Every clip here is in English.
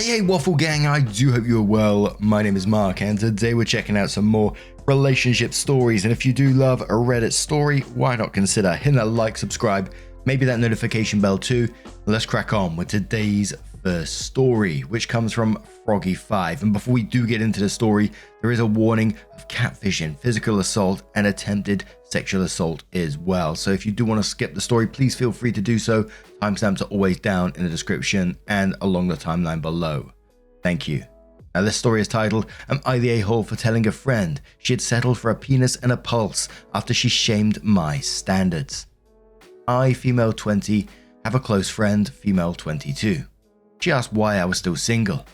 Hey Waffle Gang, I do hope you're well. My name is Mark and today we're checking out some more relationship stories, and if you do love a Reddit story, why not consider hitting that like, subscribe, maybe that notification bell too. Let's crack on with today's first story, which comes from Froggy5. And before we do get into the story, there is a warning of catfishing, physical assault and attempted sexual assault as well. So if you do want to skip the story, please feel free to do so. Timestamps are always down in the description and along the timeline below. Thank you. Now this story is titled, "Am I the a-hole for telling a friend she had settled for a penis and a pulse after she shamed my standards?" I, female 20, have a close friend, female 22. She asked why I was still single.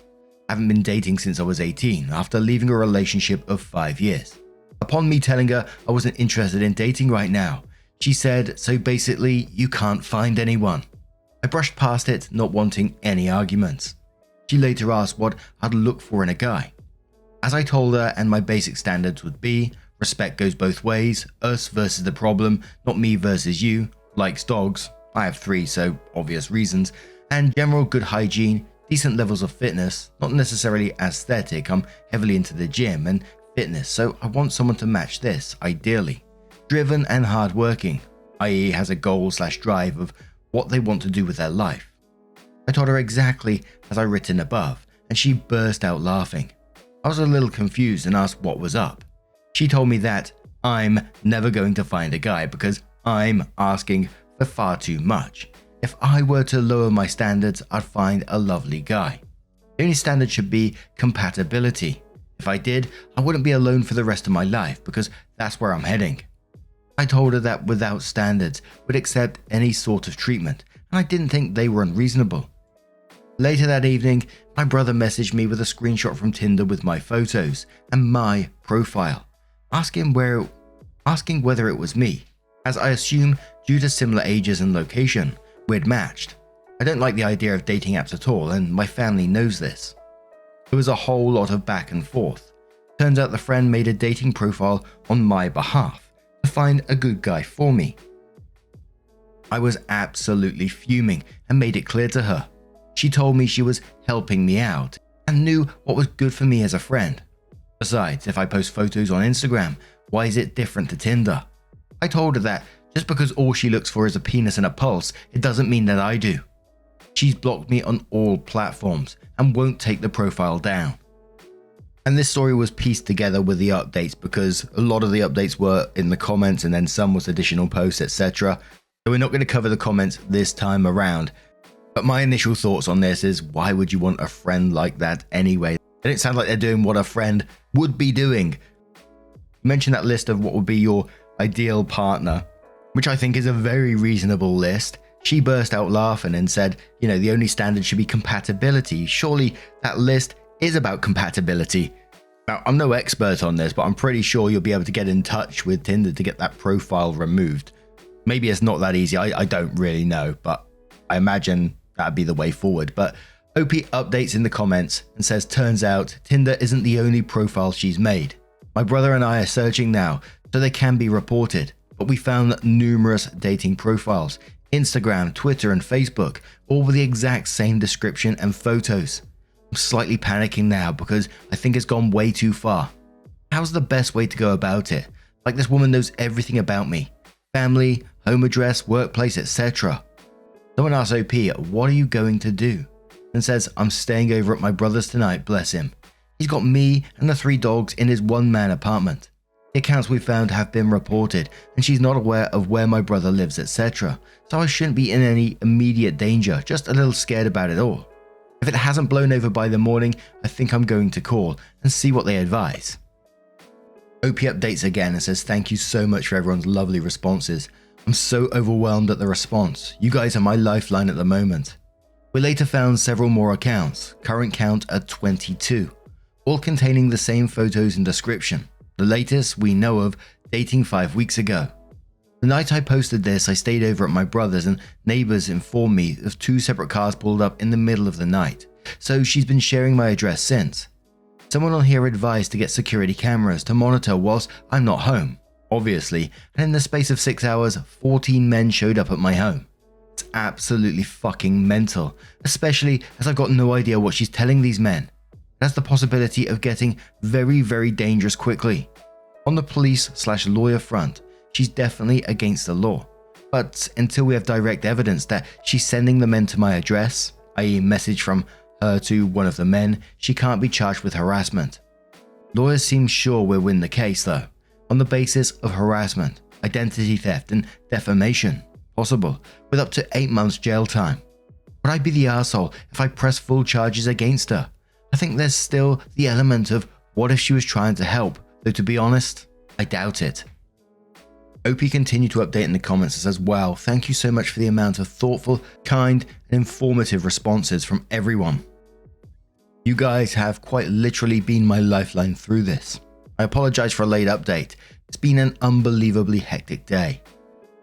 I haven't been dating since I was 18 after leaving a relationship of 5 years. Upon me telling her I wasn't interested in dating right now, she said, "So basically you can't find anyone." I brushed past it, not wanting any arguments. She later asked what I'd look for in a guy. As I told her, and my basic standards would be, respect goes both ways, us versus the problem, not me versus you, likes dogs, I have 3 so obvious reasons, and general good hygiene, decent levels of fitness, not necessarily aesthetic, I'm heavily into the gym and fitness, so I want someone to match this, ideally. Driven and hardworking, i.e. has a goal/drive of what they want to do with their life. I told her exactly as I written above, and she burst out laughing. I was a little confused and asked what was up. She told me that I'm never going to find a guy because I'm asking for far too much. If I were to lower my standards, I'd find a lovely guy. The only standard should be compatibility. If I did, I wouldn't be alone for the rest of my life because that's where I'm heading. I told her that without standards, would accept any sort of treatment, and I didn't think they were unreasonable. Later that evening, my brother messaged me with a screenshot from Tinder with my photos and my profile, asking whether it was me, as I assume due to similar ages and location, we'd matched. I don't like the idea of dating apps at all, and my family knows this. There was a whole lot of back and forth. Turns out the friend made a dating profile on my behalf to find a good guy for me. I was absolutely fuming and made it clear to her. She told me she was helping me out and knew what was good for me as a friend. Besides, if I post photos on Instagram, why is it different to Tinder? I told her that just because all she looks for is a penis and a pulse, it doesn't mean that I do. She's blocked me on all platforms and won't take the profile down. And this story was pieced together with the updates because a lot of the updates were in the comments and then some was additional posts, etc. So we're not going to cover the comments this time around. But my initial thoughts on this is, why would you want a friend like that anyway? They don't sound like they're doing what a friend would be doing. Mention that list of what would be your ideal partner, which I think is a very reasonable list. She burst out laughing and said, the only standard should be compatibility. Surely that list is about compatibility. Now, I'm no expert on this, but I'm pretty sure you'll be able to get in touch with Tinder to get that profile removed. Maybe it's not that easy. I don't really know, but I imagine that'd be the way forward. But OP updates in the comments and says, turns out Tinder isn't the only profile she's made. My brother and I are searching now, so they can be reported. But we found numerous dating profiles, Instagram, Twitter and Facebook, all with the exact same description and photos. I'm slightly panicking now because I think it's gone way too far. How's the best way to go about it? Like, this woman knows everything about me. Family, home address, workplace, etc. Someone asks OP, what are you going to do? And says, I'm staying over at my brother's tonight, bless him. He's got me and the 3 dogs in his one-man apartment. The accounts we found have been reported and she's not aware of where my brother lives, etc. So I shouldn't be in any immediate danger, just a little scared about it all. If it hasn't blown over by the morning, I think I'm going to call and see what they advise. OP updates again and says, thank you so much for everyone's lovely responses. I'm so overwhelmed at the response. You guys are my lifeline at the moment. We later found several more accounts, current count at 22, all containing the same photos and description. The latest we know of dating 5 weeks ago. The night I posted this, I stayed over at my brother's and neighbors informed me of 2 separate cars pulled up in the middle of the night. So she's been sharing my address since. Someone on here advised to get security cameras to monitor whilst I'm not home. Obviously, and in the space of 6 hours, 14 men showed up at my home. It's absolutely fucking mental, especially as I've got no idea what she's telling these men. It has the possibility of getting very, very dangerous quickly. On the police/lawyer front, she's definitely against the law, but until we have direct evidence that she's sending the men to my address, i.e. message from her to one of the men, she can't be charged with harassment. Lawyers seem sure we'll win the case though, on the basis of harassment, identity theft and defamation, possible with up to 8 months jail time. Would I be the arsehole if I press full charges against her? I think there's still the element of what if she was trying to help, though to be honest, I doubt it. OP continued to update in the comments and says, wow, thank you so much for the amount of thoughtful, kind and informative responses from everyone. You guys have quite literally been my lifeline through this. I apologize for a late update. It's been an unbelievably hectic day.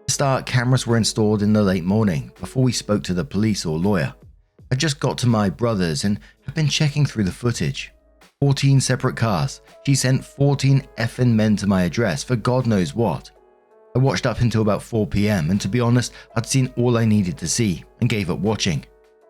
To start, cameras were installed in the late morning before we spoke to the police or lawyer. I just got to my brother's and have been checking through the footage. 14 separate cars. She sent 14 effing men to my address for God knows what. I watched up until about 4 PM and to be honest, I'd seen all I needed to see and gave up watching.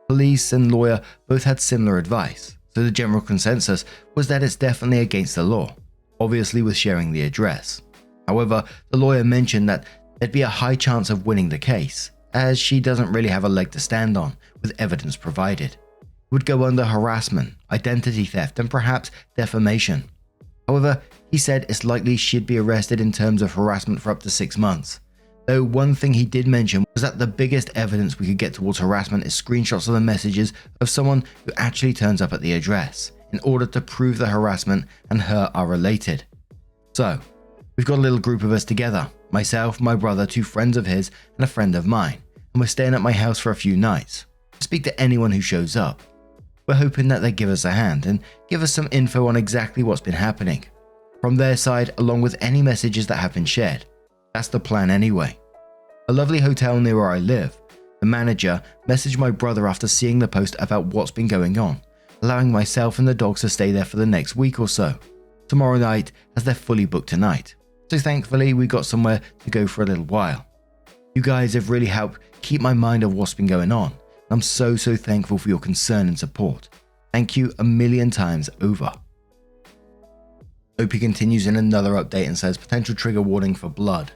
Police and lawyer both had similar advice, so the general consensus was that it's definitely against the law, obviously with sharing the address. However, the lawyer mentioned that there'd be a high chance of winning the case, as she doesn't really have a leg to stand on with evidence provided. It would go under harassment, identity theft and perhaps defamation. However, he said it's likely she'd be arrested in terms of harassment for up to 6 months. Though one thing he did mention was that the biggest evidence we could get towards harassment is screenshots of the messages of someone who actually turns up at the address in order to prove the harassment and her are related. So, we've got a little group of us together, myself, my brother, 2 friends of his and a friend of mine, and we're staying at my house for a few nights to speak to anyone who shows up. We're hoping that they give us a hand and give us some info on exactly what's been happening from their side, along with any messages that have been shared. That's the plan anyway. A lovely hotel near where I live. The manager messaged my brother after seeing the post about what's been going on, allowing myself and the dogs to stay there for the next week or so, tomorrow night as they're fully booked tonight. So thankfully we got somewhere to go for a little while. You guys have really helped keep my mind of what's been going on. I'm so thankful for your concern and support. Thank you a million times over. OP continues in another update and says potential trigger warning for blood.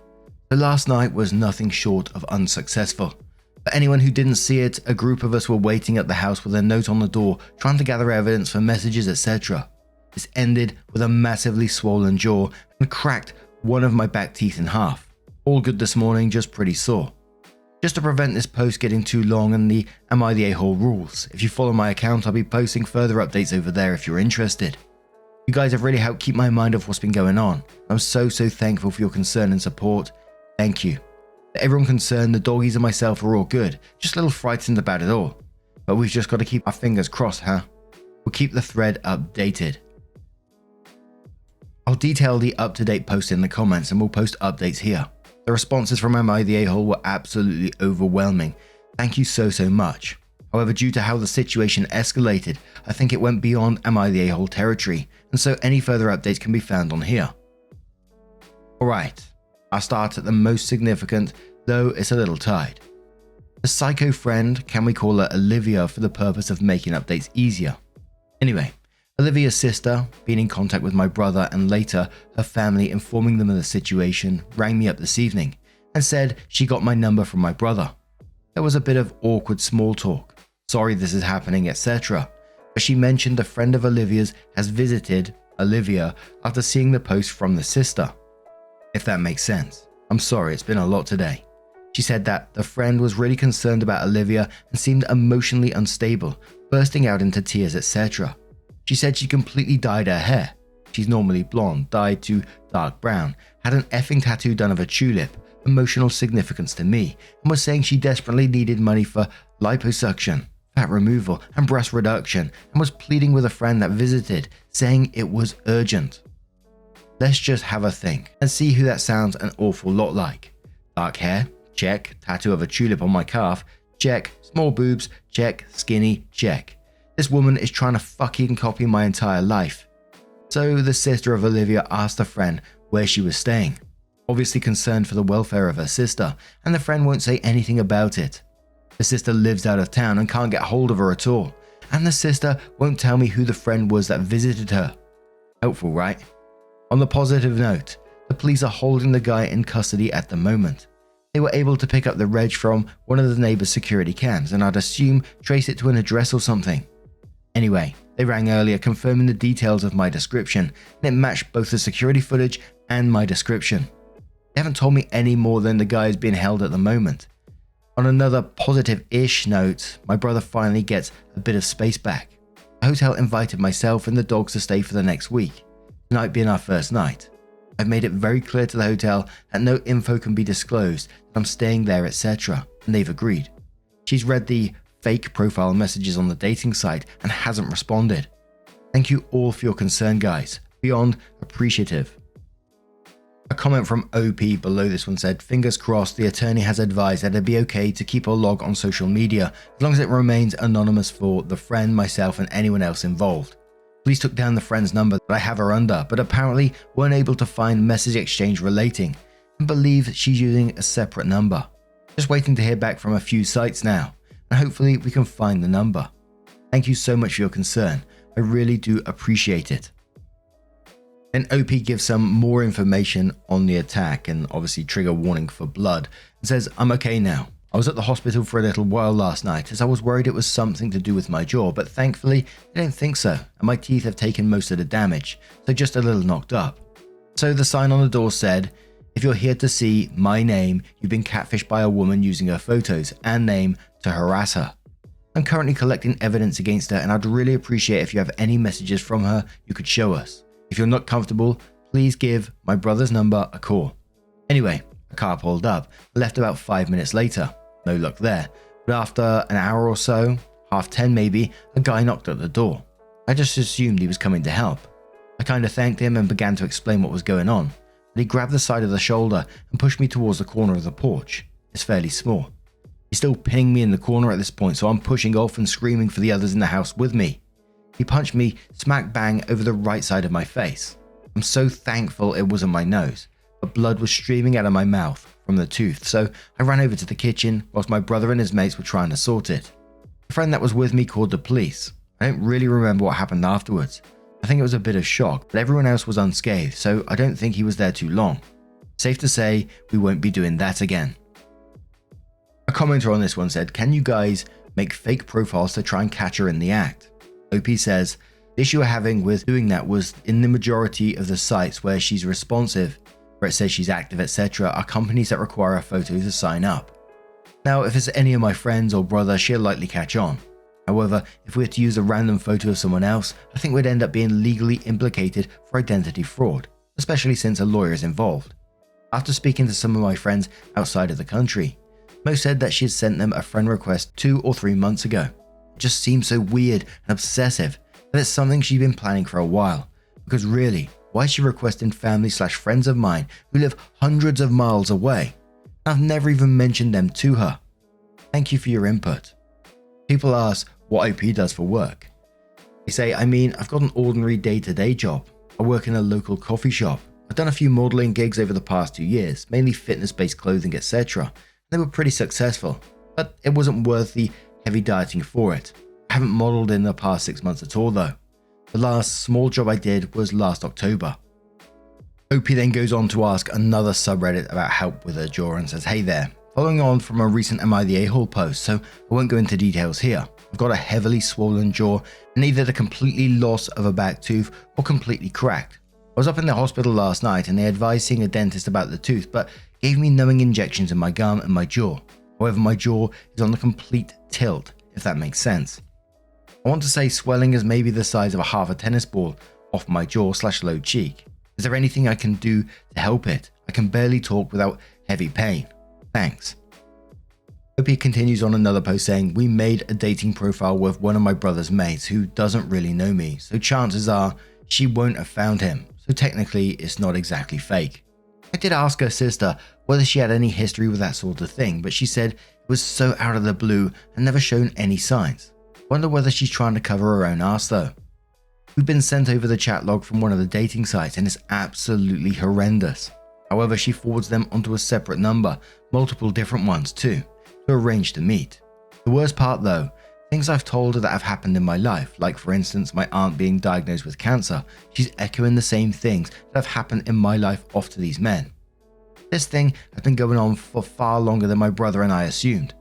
So last night was nothing short of unsuccessful. For anyone who didn't see it, a group of us were waiting at the house with a note on the door trying to gather evidence for messages, etc. This ended with a massively swollen jaw and cracked one of my back teeth in half. All good this morning, just pretty sore. Just to prevent this post getting too long and the Am I the A-hole rules, if you follow my account I'll be posting further updates over there if you're interested. You guys have really helped keep my mind off what's been going on. I'm so thankful for your concern and support. Thank you. For everyone concerned, the doggies and myself are all good, just a little frightened about it all. But we've just got to keep our fingers crossed, huh? We'll keep the thread updated. I'll detail the up-to-date post in the comments and we'll post updates here. The responses from Am I the A-hole were absolutely overwhelming. Thank you so much. However, due to how the situation escalated, I think it went beyond Am I the A-hole territory, and so any further updates can be found on here. Alright, I'll start at the most significant, though it's a little tied. The psycho friend, can we call her Olivia for the purpose of making updates easier? Anyway, Olivia's sister, being in contact with my brother and later her family informing them of the situation, rang me up this evening and said she got my number from my brother. There was a bit of awkward small talk. Sorry this is happening, etc. But she mentioned a friend of Olivia's has visited Olivia after seeing the post from the sister. If that makes sense. I'm sorry, it's been a lot today. She said that the friend was really concerned about Olivia and seemed emotionally unstable, bursting out into tears, etc. She said she completely dyed her hair. She's normally blonde, dyed to dark brown, had an effing tattoo done of a tulip, emotional significance to me, and was saying she desperately needed money for liposuction, fat removal and breast reduction, and was pleading with a friend that visited, saying it was urgent. Let's just have a think and see who that sounds an awful lot like. Dark hair, check. Tattoo of a tulip on my calf, check. Small boobs, check. Skinny, check. This woman is trying to fucking copy my entire life. So the sister of Olivia asked a friend where she was staying, obviously concerned for the welfare of her sister, and the friend won't say anything about it. The sister lives out of town and can't get hold of her at all. And the sister won't tell me who the friend was that visited her. Helpful, right? On the positive note, the police are holding the guy in custody at the moment. They were able to pick up the reg from one of the neighbor's security cams and I'd assume trace it to an address or something. Anyway, they rang earlier confirming the details of my description and it matched both the security footage and my description. They haven't told me any more than the guy is being held at the moment. On another positive-ish note, my brother finally gets a bit of space back. The hotel invited myself and the dogs to stay for the next week, tonight being our first night. I've made it very clear to the hotel that no info can be disclosed, that I'm staying there, etc., and they've agreed. She's read the fake profile messages on the dating site and hasn't responded. Thank you all for your concern, guys. Beyond appreciative. A comment from OP below this one said, fingers crossed the attorney has advised that it'd be okay to keep a log on social media as long as it remains anonymous for the friend, myself and anyone else involved. Police took down the friend's number that I have her under, but apparently weren't able to find message exchange relating and believe she's using a separate number. Just waiting to hear back from a few sites now and hopefully we can find the number. Thank you so much for your concern. I really do appreciate it. Then OP gives some more information on the attack and obviously trigger warning for blood and says, I'm okay now. I was at the hospital for a little while last night as I was worried it was something to do with my jaw, but thankfully I don't think so and my teeth have taken most of the damage, so just a little knocked up. So the sign on the door said, if you're here to see my name, you've been catfished by a woman using her photos and name to harass her. I'm currently collecting evidence against her and I'd really appreciate if you have any messages from her you could show us. If you're not comfortable, please give my brother's number a call. Anyway, a car pulled up, left about 5 minutes later. No luck there, but after an hour or so, 10:30 maybe, a guy knocked at the door. I just assumed he was coming to help. I kinda thanked him and began to explain what was going on, but he grabbed the side of the shoulder and pushed me towards the corner of the porch. It's fairly small. He's still pinning me in the corner at this point, so I'm pushing off and screaming for the others in the house with me. He punched me smack bang over the right side of my face. I'm so thankful it wasn't my nose, but blood was streaming out of my mouth from the tooth, so I ran over to the kitchen whilst my brother and his mates were trying to sort it. The friend that was with me called the police. I don't really remember what happened afterwards. I think it was a bit of shock, but everyone else was unscathed, so I don't think he was there too long. Safe to say, we won't be doing that again. A commenter on this one said, can you guys make fake profiles to try and catch her in the act? OP says, the issue we're having with doing that was in the majority of the sites where she's responsive, where it says she's active, etc., are companies that require a photo to sign up. Now, if it's any of my friends or brother, she'll likely catch on. However, if we were to use a random photo of someone else, I think we'd end up being legally implicated for identity fraud, especially since a lawyer is involved. After speaking to some of my friends outside of the country, most said that she had sent them a friend request 2 or 3 months ago. It just seems so weird and obsessive that it's something she's been planning for a while. Because really, why is she requesting family/friends of mine who live hundreds of miles away? I've never even mentioned them to her. Thank you for your input. People ask what OP does for work. They say, I've got an ordinary day-to-day job. I work in a local coffee shop. I've done a few modeling gigs over the past 2 years, mainly fitness-based clothing, etc. They were pretty successful, but it wasn't worth the heavy dieting for it. I haven't modeled in the past 6 months at all though. The last small job I did was last October. OP then goes on to ask another subreddit about help with her jaw and says, hey there, following on from a recent Am I the A-hole post, so I won't go into details here. I've got a heavily swollen jaw and either the completely loss of a back tooth or completely cracked. I was up in the hospital last night and they advised seeing a dentist about the tooth, but gave me numbing injections in my gum and my jaw. However, my jaw is on the complete tilt, if that makes sense. I want to say swelling is maybe the size of a half a tennis ball off my jaw/low cheek. Is there anything I can do to help it? I can barely talk without heavy pain. Thanks. OP continues on another post saying, we made a dating profile with one of my brother's mates who doesn't really know me, so chances are she won't have found him, so technically it's not exactly fake. I did ask her sister whether she had any history with that sort of thing, but she said it was so out of the blue and never shown any signs. Wonder whether she's trying to cover her own ass though. We've been sent over the chat log from one of the dating sites and it's absolutely horrendous. However, she forwards them onto a separate number, multiple different ones too, to arrange to meet. The worst part though, things I've told her that have happened in my life, like for instance my aunt being diagnosed with cancer, she's echoing the same things that have happened in my life off to these men. This thing has been going on for far longer than my brother and I assumed.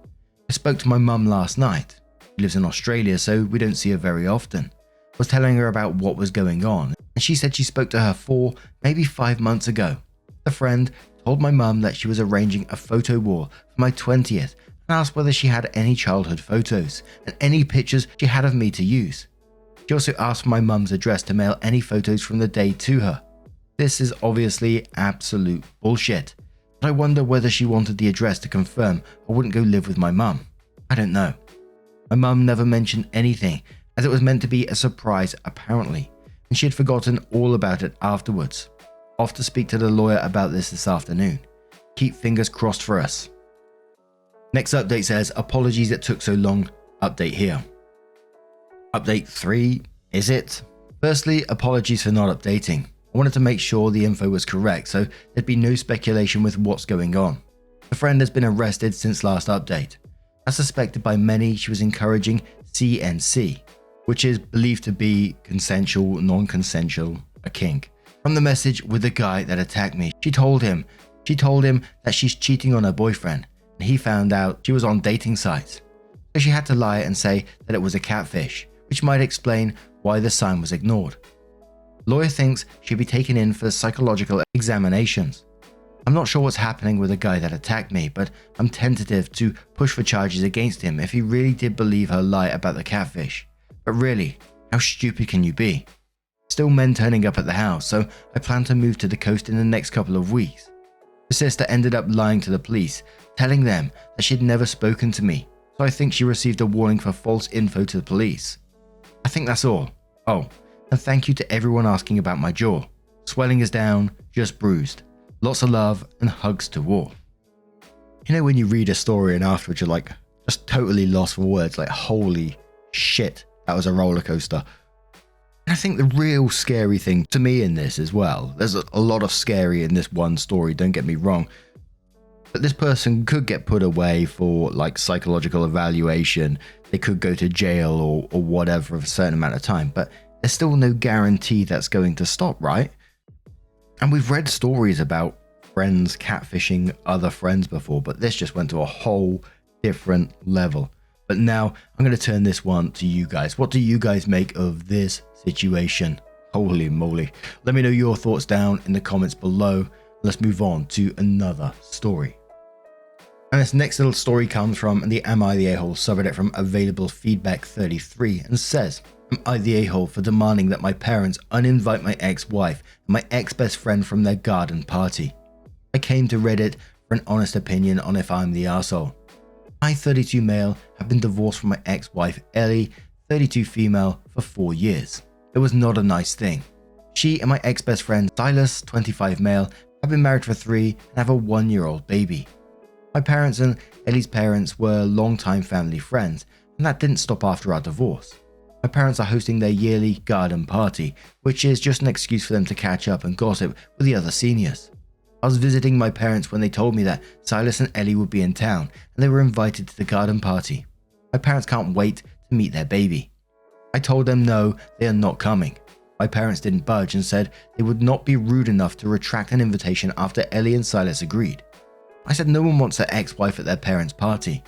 I spoke to my mum last night. She lives in Australia, so we don't see her very often. I was telling her about what was going on, and she said she spoke to her 4, maybe 5 months ago. The friend told my mum that she was arranging a photo wall for my 20th and asked whether she had any childhood photos and any pictures she had of me to use. She also asked for my mum's address to mail any photos from the day to her. This is obviously absolute bullshit, but I wonder whether she wanted the address to confirm I wouldn't go live with my mum. I don't know. My mum never mentioned anything, as it was meant to be a surprise apparently, and she had forgotten all about it afterwards. Off to speak to the lawyer about this afternoon. Keep fingers crossed for us. Next update says, apologies it took so long, update here. Update 3, is it? Firstly, apologies for not updating. I wanted to make sure the info was correct, so there'd be no speculation with what's going on. The friend has been arrested since last update. As suspected by many, she was encouraging CNC, which is believed to be consensual, non-consensual, a kink. From the message with the guy that attacked me, she told him that she's cheating on her boyfriend, and he found out she was on dating sites. So she had to lie and say that it was a catfish, which might explain why the sign was ignored. Lawyer thinks she'll be taken in for psychological examinations. I'm not sure what's happening with the guy that attacked me, but I'm tentative to push for charges against him if he really did believe her lie about the catfish. But really, how stupid can you be? Still men turning up at the house, so I plan to move to the coast in the next couple of weeks. The sister ended up lying to the police, telling them that she'd never spoken to me, so I think she received a warning for false info to the police. I think that's all. Oh, and thank you to everyone asking about my jaw. Swelling is down, just bruised. Lots of love and hugs to all. You know when you read a story and afterwards you're like, just totally lost for words, like holy shit, that was a roller coaster. And I think the real scary thing to me in this as well, there's a lot of scary in this one story, don't get me wrong, but this person could get put away for like psychological evaluation, they could go to jail or whatever for a certain amount of time, but there's still no guarantee that's going to stop, right? And we've read stories about friends catfishing other friends before, but this just went to a whole different level. But now I'm going to turn this one to you guys. What do you guys make of this situation? Holy moly. Let me know your thoughts down in the comments below. Let's move on to another story. And this next little story comes from the Am I the A-hole subreddit from Available Feedback 33 and says, Am I the a-hole for demanding that my parents uninvite my ex-wife and my ex-best friend from their garden party? I came to Reddit for an honest opinion on if I'm the arsehole. I, 32 male, have been divorced from my ex-wife Ellie, 32 female, for 4 years. It was not a nice thing. She and my ex-best friend Silas, 25 male, have been married for 3 and have a 1-year-old baby. My parents and Ellie's parents were longtime family friends, and that didn't stop after our divorce. My parents are hosting their yearly garden party, which is just an excuse for them to catch up and gossip with the other seniors. I was visiting my parents when they told me that Silas and Ellie would be in town and they were invited to the garden party. My parents can't wait to meet their baby. I told them no, they are not coming. My parents didn't budge and said they would not be rude enough to retract an invitation after Ellie and Silas agreed. I said no one wants their ex-wife at their parents' party.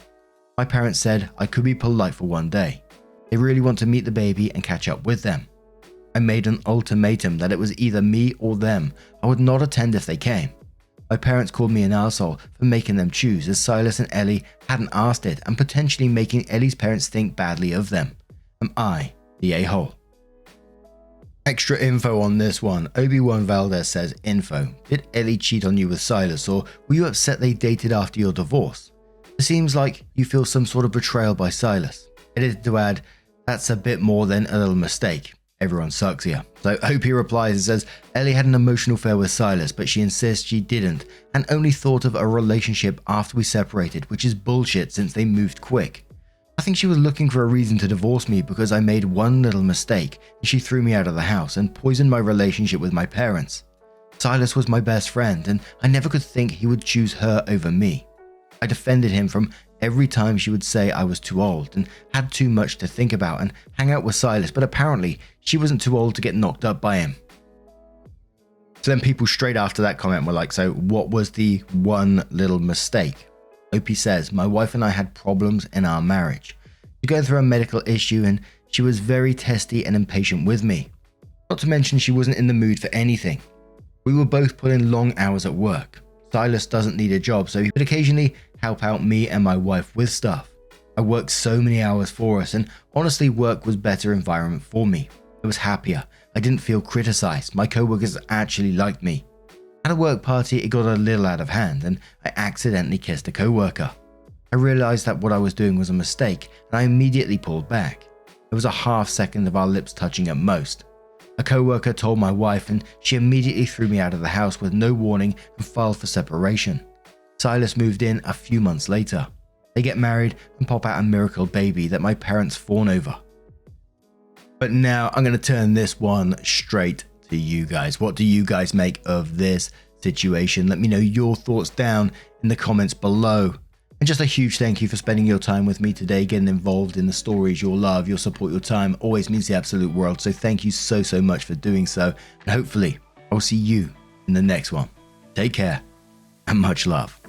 My parents said I could be polite for one day. They really want to meet the baby and catch up with them. I made an ultimatum that it was either me or them. I would not attend if they came. My parents called me an arsehole for making them choose, as Silas and Ellie hadn't asked it and potentially making Ellie's parents think badly of them. Am I the a-hole? Extra info on this one. Obi-Wan Valdez says, info. Did Ellie cheat on you with Silas, or were you upset they dated after your divorce? It seems like you feel some sort of betrayal by Silas. It is to add, that's a bit more than a little mistake. Everyone sucks here. So OP replies and says, Ellie had an emotional affair with Silas, but she insists she didn't and only thought of a relationship after we separated, which is bullshit since they moved quick. I think she was looking for a reason to divorce me because I made one little mistake and she threw me out of the house and poisoned my relationship with my parents. Silas was my best friend and I never could think he would choose her over me. I defended him from Every time she would say I was too old and had too much to think about and hang out with Silas, but apparently she wasn't too old to get knocked up by him. So then people straight after that comment were like, so what was the one little mistake? Opie says, my wife and I had problems in our marriage. She was going through a medical issue and she was very testy and impatient with me. Not to mention she wasn't in the mood for anything. We were both put in long hours at work. Silas doesn't need a job, so he would occasionally help out me and my wife with stuff. I worked so many hours for us, and honestly work was a better environment for me. I was happier. I didn't feel criticized. My co-workers actually liked me. At a work party, it got a little out of hand, and I accidentally kissed a co-worker. I realized that what I was doing was a mistake, and I immediately pulled back. It was a half second of our lips touching at most. A co-worker told my wife and she immediately threw me out of the house with no warning and filed for separation. Silas moved in a few months later. They get married and pop out a miracle baby that my parents fawn over. But now I'm going to turn this one straight to you guys. What do you guys make of this situation? Let me know your thoughts down in the comments below. And just a huge thank you for spending your time with me today, getting involved in the stories. Your love, your support, your time always means the absolute world. So thank you so much for doing so. And hopefully I'll see you in the next one. Take care and much love.